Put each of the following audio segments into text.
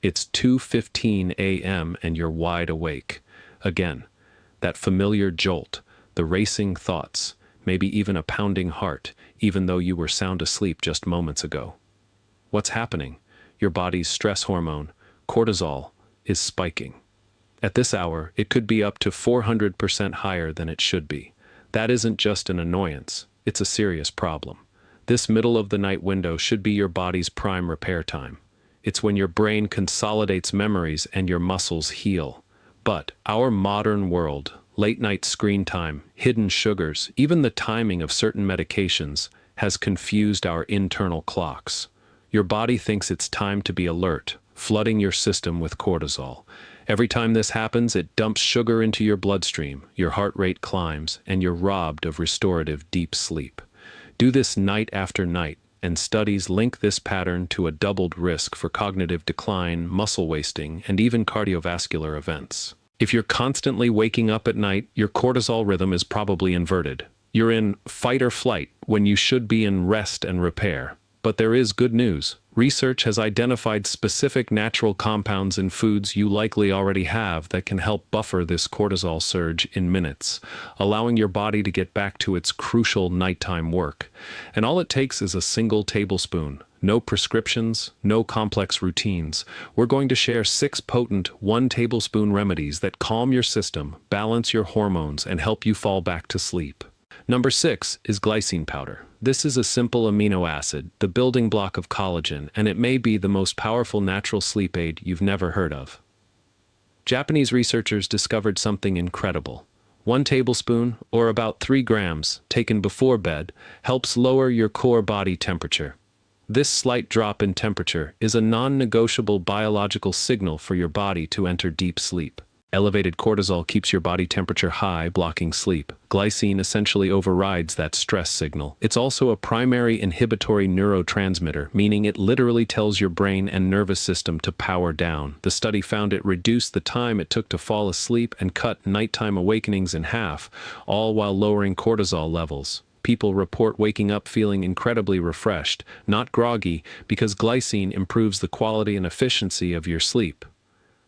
It's 2:15 a.m. and you're wide awake. Again, that familiar jolt, the racing thoughts, maybe even a pounding heart, even though you were sound asleep just moments ago. What's happening? Your body's stress hormone, cortisol, is spiking. At this hour, it could be up to 400% higher than it should be. That isn't just an annoyance, it's a serious problem. This middle of the night window should be your body's prime repair time. It's when your brain consolidates memories and your muscles heal. But our modern world, late night screen time, hidden sugars, even the timing of certain medications, has confused our internal clocks. Your body thinks it's time to be alert, flooding your system with cortisol. Every time this happens, it dumps sugar into your bloodstream, your heart rate climbs, and you're robbed of restorative deep sleep. Do this night after night, and studies link this pattern to a doubled risk for cognitive decline, muscle wasting, and even cardiovascular events. If you're constantly waking up at night, your cortisol rhythm is probably inverted. You're in fight or flight when you should be in rest and repair. But there is good news. Research has identified specific natural compounds in foods you likely already have that can help buffer this cortisol surge in minutes, allowing your body to get back to its crucial nighttime work. And all it takes is a single tablespoon. No prescriptions, no complex routines. We're going to share 6 potent 1-tablespoon remedies that calm your system, balance your hormones, and help you fall back to sleep. Number 6 is glycine powder. This is a simple amino acid, the building block of collagen, and it may be the most powerful natural sleep aid you've never heard of. Japanese researchers discovered something incredible. 1 tablespoon, or about 3 grams, taken before bed, helps lower your core body temperature. This slight drop in temperature is a non-negotiable biological signal for your body to enter deep sleep. Elevated cortisol keeps your body temperature high, blocking sleep. Glycine essentially overrides that stress signal. It's also a primary inhibitory neurotransmitter, meaning it literally tells your brain and nervous system to power down. The study found it reduced the time it took to fall asleep and cut nighttime awakenings in half, all while lowering cortisol levels. People report waking up feeling incredibly refreshed, not groggy, because glycine improves the quality and efficiency of your sleep.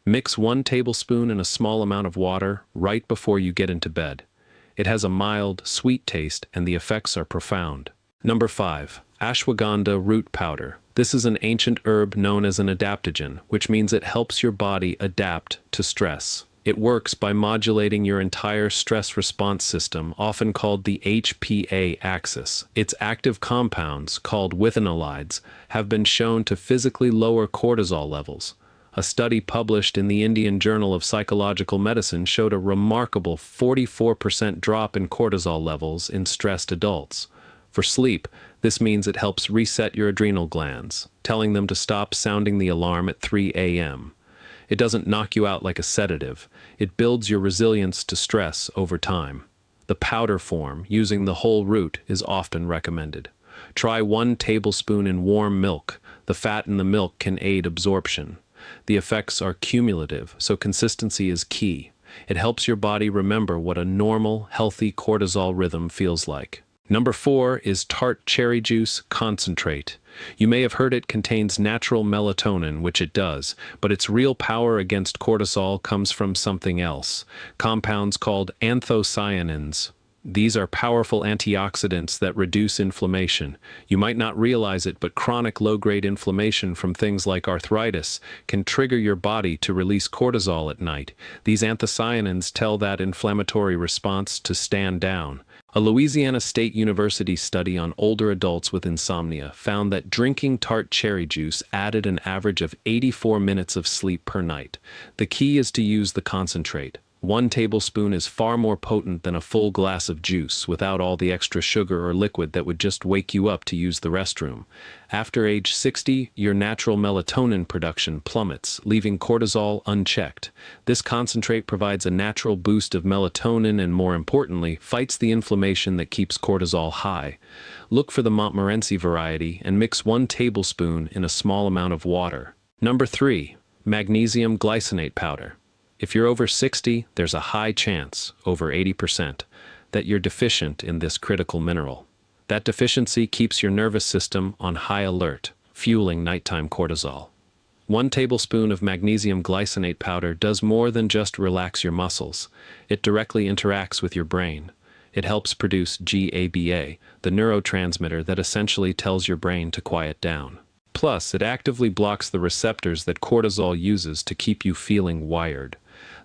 Mix 1 tablespoon in a small amount of water right before you get into bed. It has a mild, sweet taste, and the effects are profound. Number 5. Ashwagandha root powder. This is an ancient herb known as an adaptogen, which means it helps your body adapt to stress. It works by modulating your entire stress response system, often called the HPA axis. Its active compounds, called withanolides, have been shown to physically lower cortisol levels. A study published in the Indian Journal of Psychological Medicine showed a remarkable 44% drop in cortisol levels in stressed adults. For sleep, this means it helps reset your adrenal glands, telling them to stop sounding the alarm at 3 a.m. It doesn't knock you out like a sedative. It builds your resilience to stress over time. The powder form, using the whole root, is often recommended. Try 1 tablespoon in warm milk. The fat in the milk can aid absorption. The effects are cumulative, so consistency is key. It helps your body remember what a normal, healthy cortisol rhythm feels like. Number 4 is tart cherry juice concentrate. You may have heard it contains natural melatonin, which it does, but its real power against cortisol comes from something else. Compounds called anthocyanins. These are powerful antioxidants that reduce inflammation. You might not realize it, but chronic low-grade inflammation from things like arthritis can trigger your body to release cortisol at night. These anthocyanins tell that inflammatory response to stand down. A Louisiana State University study on older adults with insomnia found that drinking tart cherry juice added an average of 84 minutes of sleep per night. The key is to use the concentrate. 1 tablespoon is far more potent than a full glass of juice without all the extra sugar or liquid that would just wake you up to use the restroom. After age 60, your natural melatonin production plummets, leaving cortisol unchecked. This concentrate provides a natural boost of melatonin and, more importantly, fights the inflammation that keeps cortisol high. Look for the Montmorency variety and mix 1 tablespoon in a small amount of water. Number 3. Magnesium glycinate powder. If you're over 60, there's a high chance, over 80%, that you're deficient in this critical mineral. That deficiency keeps your nervous system on high alert, fueling nighttime cortisol. 1 tablespoon of magnesium glycinate powder does more than just relax your muscles. It directly interacts with your brain. It helps produce GABA, the neurotransmitter that essentially tells your brain to quiet down. Plus, it actively blocks the receptors that cortisol uses to keep you feeling wired.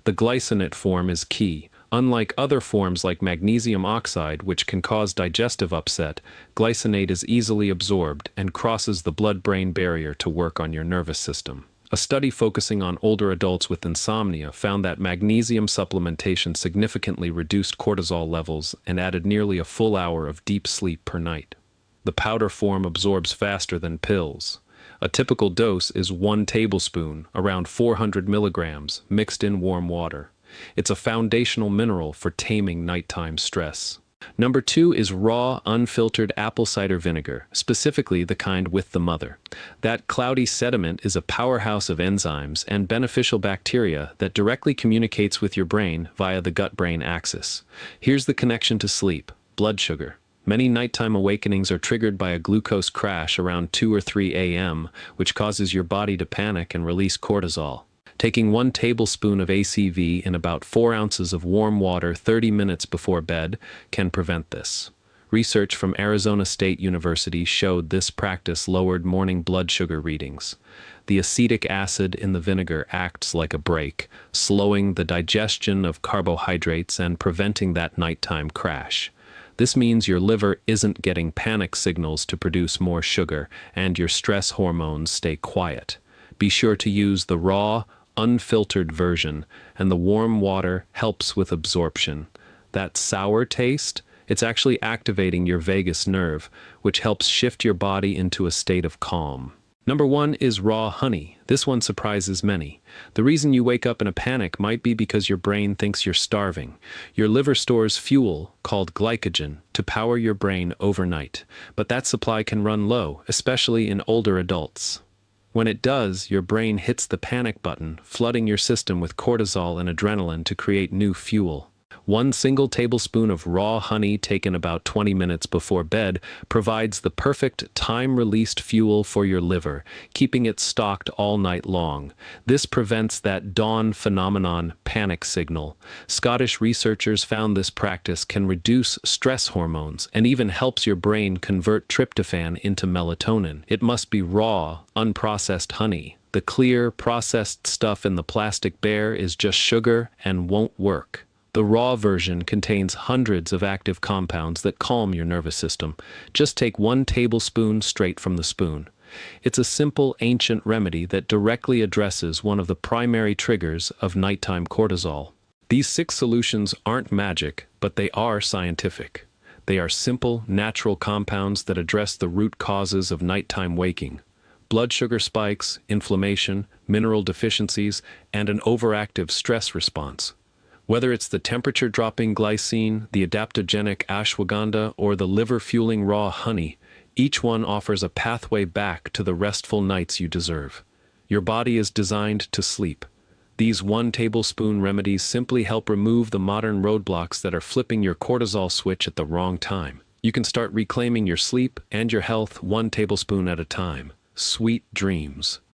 The glycinate form is key. Unlike other forms like magnesium oxide, which can cause digestive upset, glycinate is easily absorbed and crosses the blood-brain barrier to work on your nervous system. A study focusing on older adults with insomnia found that magnesium supplementation significantly reduced cortisol levels and added nearly a full hour of deep sleep per night. The powder form absorbs faster than pills. A typical dose is 1 tablespoon, around 400 milligrams, mixed in warm water. It's a foundational mineral for taming nighttime stress. Number 2 is raw, unfiltered apple cider vinegar, specifically the kind with the mother. That cloudy sediment is a powerhouse of enzymes and beneficial bacteria that directly communicates with your brain via the gut-brain axis. Here's the connection to sleep: blood sugar. Many nighttime awakenings are triggered by a glucose crash around 2 or 3 a.m., which causes your body to panic and release cortisol. Taking 1 tablespoon of ACV in about 4 ounces of warm water 30 minutes before bed can prevent this. Research from Arizona State University showed this practice lowered morning blood sugar readings. The acetic acid in the vinegar acts like a brake, slowing the digestion of carbohydrates and preventing that nighttime crash. This means your liver isn't getting panic signals to produce more sugar, and your stress hormones stay quiet. Be sure to use the raw, unfiltered version, and the warm water helps with absorption. That sour taste, it's actually activating your vagus nerve, which helps shift your body into a state of calm. Number 1 is raw honey. This one surprises many. The reason you wake up in a panic might be because your brain thinks you're starving. Your liver stores fuel, called glycogen, to power your brain overnight. But that supply can run low, especially in older adults. When it does, your brain hits the panic button, flooding your system with cortisol and adrenaline to create new fuel. 1 single tablespoon of raw honey taken about 20 minutes before bed provides the perfect time-released fuel for your liver, keeping it stocked all night long. This prevents that dawn phenomenon, panic signal. Scottish researchers found this practice can reduce stress hormones and even helps your brain convert tryptophan into melatonin. It must be raw, unprocessed honey. The clear, processed stuff in the plastic bear is just sugar and won't work. The raw version contains hundreds of active compounds that calm your nervous system. Just take 1 tablespoon straight from the spoon. It's a simple, ancient remedy that directly addresses one of the primary triggers of nighttime cortisol. These 6 solutions aren't magic, but they are scientific. They are simple, natural compounds that address the root causes of nighttime waking: blood sugar spikes, inflammation, mineral deficiencies, and an overactive stress response. Whether it's the temperature-dropping glycine, the adaptogenic ashwagandha, or the liver-fueling raw honey, each one offers a pathway back to the restful nights you deserve. Your body is designed to sleep. These 1 tablespoon remedies simply help remove the modern roadblocks that are flipping your cortisol switch at the wrong time. You can start reclaiming your sleep and your health 1 tablespoon at a time. Sweet dreams.